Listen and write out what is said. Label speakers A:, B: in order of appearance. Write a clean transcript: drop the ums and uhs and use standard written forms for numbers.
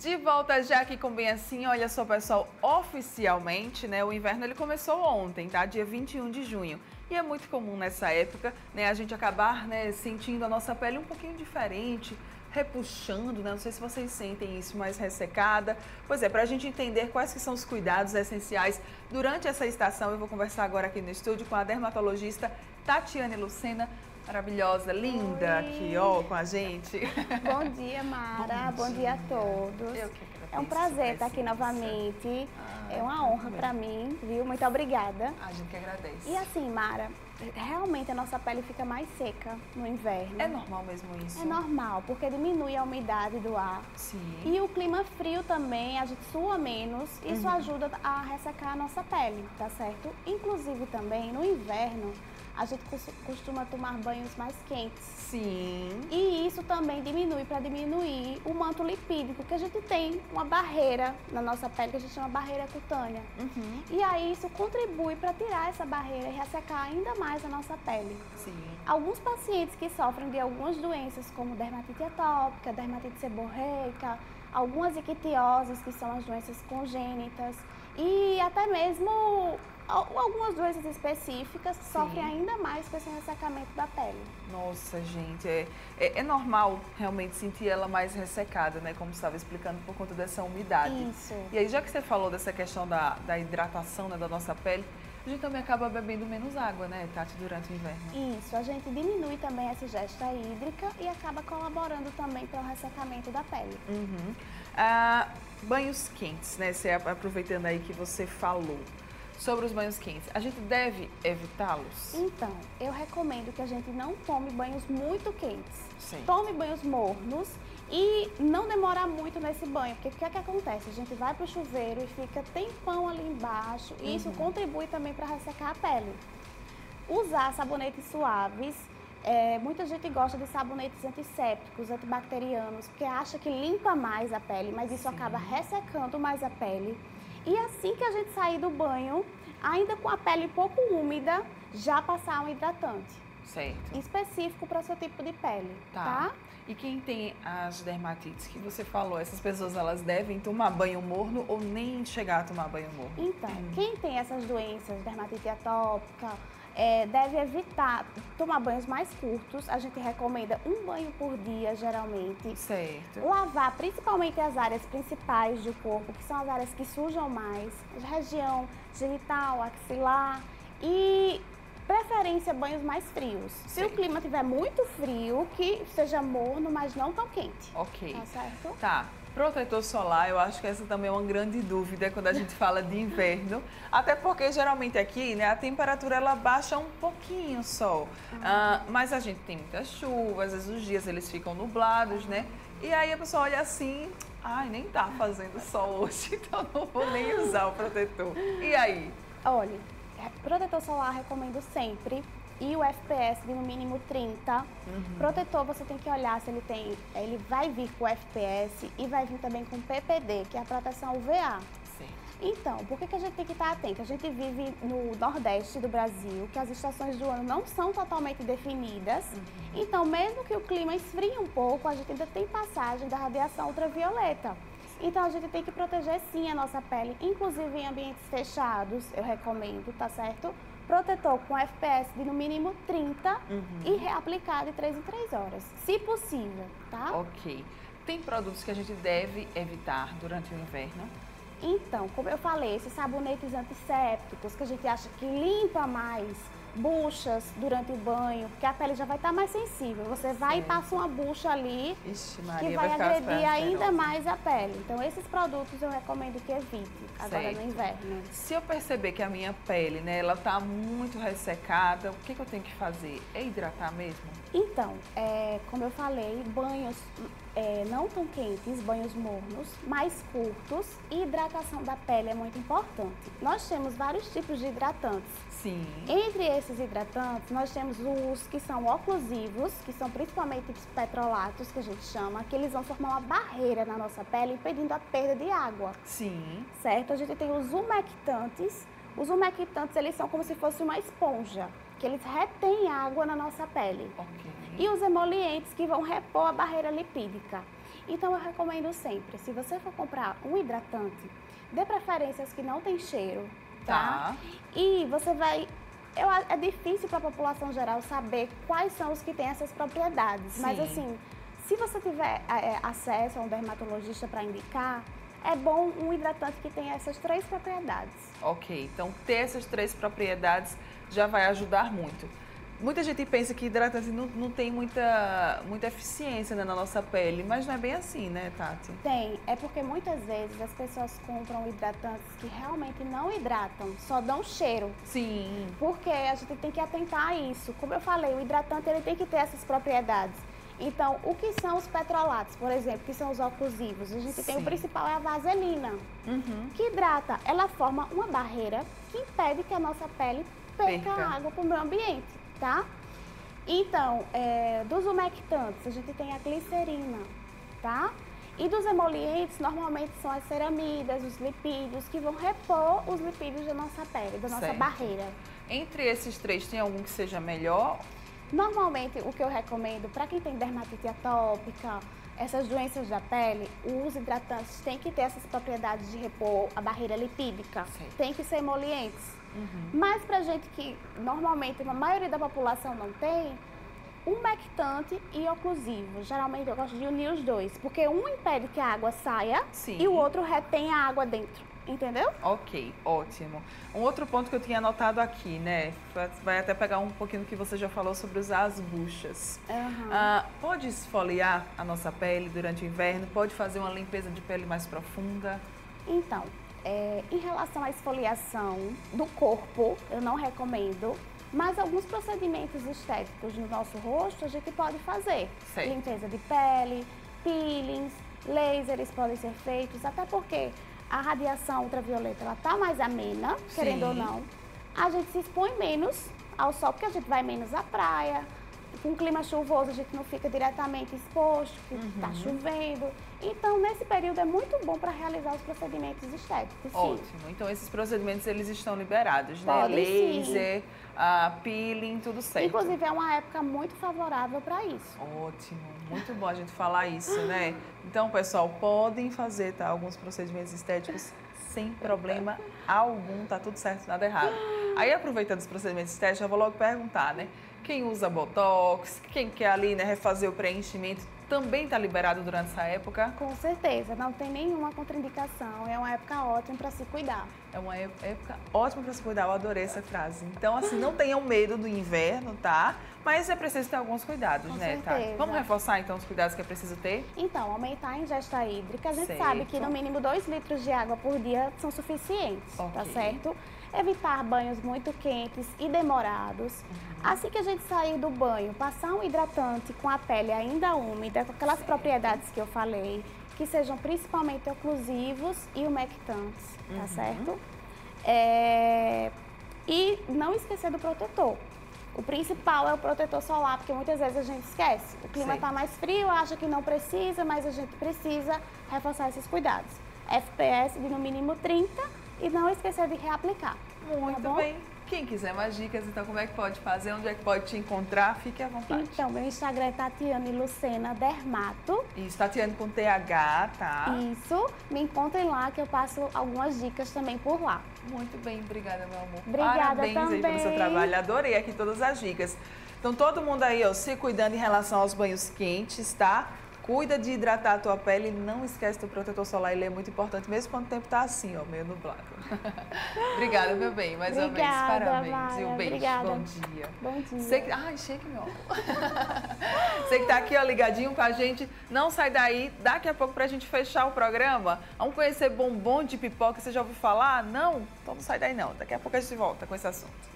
A: De volta já aqui com Bem Assim, olha só pessoal, oficialmente, né, o inverno ele começou ontem, tá? Dia 21 de junho. E é muito comum nessa época, né, a gente acabar, né, sentindo a nossa pele um pouquinho diferente, repuxando, né? Não sei se vocês sentem isso, mais ressecada. Pois é, para a gente entender quais que são os cuidados essenciais durante essa estação, eu vou conversar agora aqui no estúdio com a dermatologista Tatiane Lucena, maravilhosa, linda,
B: Oi.
A: aqui, ó, com a gente.
B: Bom dia, Mara. Bom dia a todos.
A: Eu que agradeço
B: É um prazer estar aqui
A: presença.
B: novamente. É uma honra para mim, viu? Muito obrigada.
A: A gente que agradece.
B: E assim, Mara, realmente a nossa pele fica mais seca no inverno.
A: É normal mesmo isso?
B: É normal, porque diminui a umidade do ar.
A: Sim.
B: E o clima frio também, a gente sua menos, isso ajuda a ressecar a nossa pele, tá certo? Inclusive também, no inverno, a gente costuma tomar banhos mais quentes.
A: Sim.
B: E isso também para diminuir o manto lipídico, que a gente tem uma barreira na nossa pele, que a gente chama barreira cutânea. E aí isso contribui para tirar essa barreira e ressecar ainda mais a nossa pele.
A: Sim.
B: Alguns pacientes que sofrem de algumas doenças, como dermatite atópica, dermatite seborreica, algumas ictioses, que são as doenças congênitas, e até mesmo algumas doenças específicas sofrem ainda mais com esse ressecamento da pele.
A: Nossa, gente, é normal realmente sentir ela mais ressecada, né? Como você estava explicando, por conta dessa umidade.
B: Isso.
A: E aí, já que você falou dessa questão da hidratação, né, da nossa pele, a gente também acaba bebendo menos água, né, Tati, durante o inverno?
B: Isso, a gente diminui também essa ingesta hídrica e acaba colaborando também para o ressecamento da pele.
A: Banhos quentes, né? Aproveitando aí que você falou sobre os banhos quentes, a gente deve evitá-los?
B: Então, eu recomendo que a gente não tome banhos muito quentes.
A: Sim.
B: Tome banhos mornos e não demorar muito nesse banho, porque o que é que acontece? A gente vai para o chuveiro e fica tempão ali embaixo e isso contribui também para ressecar a pele. Usar sabonetes suaves. Muita gente gosta de sabonetes antissépticos, antibacterianos, porque acha que limpa mais a pele, mas isso acaba ressecando mais a pele. E assim que a gente sair do banho, ainda com a pele pouco úmida, já passar um hidratante.
A: Certo.
B: Específico para o seu tipo de pele, tá?
A: E quem tem as dermatites que você falou, essas pessoas elas devem tomar banho morno ou nem chegar a tomar banho morno?
B: Então, quem tem essas doenças, dermatite atópica, deve evitar tomar banhos mais curtos. A gente recomenda um banho por dia, geralmente.
A: Certo.
B: Lavar principalmente as áreas principais do corpo, que são as áreas que sujam mais, a região genital, axilar e preferência banhos mais frios. Se o clima estiver muito frio, que seja morno, mas não tão quente.
A: Ok.
B: Tá certo?
A: Tá. Protetor solar, eu acho que essa também é uma grande dúvida quando a gente fala de inverno. Até porque geralmente aqui, né, a temperatura ela baixa um pouquinho só. Mas a gente tem muitas chuvas, às vezes os dias eles ficam nublados, né? E aí a pessoa olha assim, ai, nem tá fazendo sol hoje, então não vou nem usar o protetor. E aí?
B: Olha, protetor solar recomendo sempre. E o FPS de no mínimo 30. Protetor você tem que olhar se ele vai vir com FPS e vai vir também com PPD, que é a proteção UVA.
A: Sim.
B: Então, por que a gente tem que estar atento? A gente vive no Nordeste do Brasil, que as estações do ano não são totalmente definidas. Então, mesmo que o clima esfrie um pouco, a gente ainda tem passagem da radiação ultravioleta. Então, a gente tem que proteger sim a nossa pele, inclusive em ambientes fechados, eu recomendo, tá certo? Protetor com FPS de no mínimo 30 e reaplicar de 3 em 3 horas, se possível, tá?
A: Ok. Tem produtos que a gente deve evitar durante o inverno?
B: Então, como eu falei, esses sabonetes antissépticos que a gente acha que limpa mais, buchas durante o banho, porque a pele já vai estar mais sensível. Você vai e passa uma bucha ali.
A: Ixi, Maria,
B: que
A: vai
B: vai
A: ficar
B: agredir ainda
A: asperosa.
B: mais a pele. Então, esses produtos eu recomendo que evite agora
A: Certo.
B: no inverno.
A: Se eu perceber que a minha pele, né, ela tá muito ressecada, o que eu tenho que fazer? É hidratar mesmo?
B: Então, como eu falei, banhos não tão quentes, banhos mornos, mais curtos e hidratação da pele é muito importante. Nós temos vários tipos de hidratantes.
A: Sim.
B: Entre esses hidratantes, nós temos os que são oclusivos, que são principalmente os petrolatos, que a gente chama, que eles vão formar uma barreira na nossa pele, impedindo a perda de água.
A: Sim.
B: Certo? A gente tem os umectantes. Os umectantes, eles são como se fosse uma esponja. que eles retêm água na nossa pele.
A: Ok.
B: E os emolientes que vão repor a barreira lipídica. Então eu recomendo sempre, se você for comprar um hidratante, dê preferências que não tem cheiro, tá? E você vai... é difícil para a população geral saber quais são os que têm essas propriedades.
A: Sim.
B: Mas assim, se você tiver acesso a um dermatologista para indicar, é bom um hidratante que tenha essas 3 propriedades.
A: Ok, então ter essas 3 propriedades já vai ajudar muito. Muita gente pensa que hidratante não tem muita eficiência, né, na nossa pele, mas não é bem assim, né, Tati?
B: Tem, é porque muitas vezes as pessoas compram hidratantes que realmente não hidratam, só dão cheiro.
A: Sim.
B: Porque a gente tem que atentar a isso. Como eu falei, o hidratante ele tem que ter essas propriedades. Então, o que são os petrolatos, por exemplo, que são os oclusivos? A gente tem o principal, é a vaselina, que hidrata. Ela forma uma barreira que impede que a nossa pele perca água para o meio ambiente, tá? Então, dos umectantes, a gente tem a glicerina, tá? E dos emolientes, normalmente são as ceramidas, os lipídios, que vão repor os lipídios da nossa pele, da nossa barreira.
A: Entre esses 3, tem algum que seja melhor?
B: Normalmente, o que eu recomendo para quem tem dermatite atópica, essas doenças da pele, os hidratantes têm que ter essas propriedades de repor a barreira lipídica, tem que ser emolientes. Mas para gente que normalmente a maioria da população não tem, umectante e oclusivo. Geralmente eu gosto de unir os 2, porque um impede que a água saia e o outro retém a água dentro. Entendeu?
A: Ok, ótimo. Um outro ponto que eu tinha anotado aqui, né? Vai até pegar um pouquinho do que você já falou sobre usar as buchas. Pode esfoliar a nossa pele durante o inverno? Pode fazer uma limpeza de pele mais profunda?
B: Então, em relação à esfoliação do corpo, eu não recomendo. Mas alguns procedimentos estéticos no nosso rosto a gente pode fazer. Limpeza de pele, peelings, lasers podem ser feitos, até porque a radiação ultravioleta ela tá mais amena, querendo ou não. A gente se expõe menos ao sol, porque a gente vai menos à praia. Com o clima chuvoso, a gente não fica diretamente exposto, porque está chovendo. Então, nesse período, é muito bom para realizar os procedimentos estéticos.
A: Ótimo. Então, esses procedimentos, eles estão liberados, né?
B: Pode,
A: laser, peeling, tudo certo.
B: Inclusive, é uma época muito favorável para isso.
A: Ótimo. Muito bom a gente falar isso, né? Então, pessoal, podem fazer, tá? Alguns procedimentos estéticos sem problema algum, tá tudo certo, nada errado. Aí, aproveitando os procedimentos estéticos, eu vou logo perguntar, né? Quem usa Botox, quem quer ali, né, refazer o preenchimento, também está liberado durante essa época?
B: Com certeza, não tem nenhuma contraindicação, é uma época ótima para se cuidar.
A: É uma época ótima para se cuidar, eu adorei essa frase. Então, assim, não tenham medo do inverno, tá? Mas é preciso ter alguns cuidados,
B: Com
A: né,
B: certeza.
A: tá? Vamos reforçar, então, os cuidados que é preciso ter?
B: Então, aumentar a ingesta hídrica, a gente sabe que no mínimo 2 litros de água por dia são suficientes, tá certo? Evitar banhos muito quentes e demorados. Assim que a gente sair do banho, passar um hidratante com a pele ainda úmida, com aquelas propriedades que eu falei, que sejam principalmente oclusivos e umectantes, tá certo? E não esquecer do protetor. O principal é o protetor solar, porque muitas vezes a gente esquece. O clima está mais frio, acha que não precisa, mas a gente precisa reforçar esses cuidados. FPS de no mínimo 30 e não esquecer de reaplicar.
A: Muito bem. Quem quiser mais dicas, então como é que pode fazer? Onde é que pode te encontrar? Fique à vontade.
B: Então, meu Instagram é Tatiane Lucena Dermato.
A: Isso, Tatiane com TH, tá?
B: Isso. Me encontrem lá que eu passo algumas dicas também por lá.
A: Muito bem, obrigada, meu amor.
B: Obrigada
A: Parabéns
B: também.
A: aí pelo seu trabalho. Adorei aqui todas as dicas. Então, todo mundo aí, ó, se cuidando em relação aos banhos quentes, tá? Cuida de hidratar a tua pele e não esquece do protetor solar, ele é muito importante, mesmo quando o tempo tá assim, ó, meio nublado. Obrigada, meu bem, mais uma vez, parabéns.
B: Maia,
A: E um beijo,
B: obrigada.
A: bom dia.
B: Bom dia.
A: Ai, shake, meu amor. Você que tá aqui, ó, ligadinho com a gente, não sai daí, daqui a pouco pra gente fechar o programa, vamos conhecer bombom de pipoca, você já ouviu falar? Não? Então não sai daí não, daqui a pouco a gente volta com esse assunto.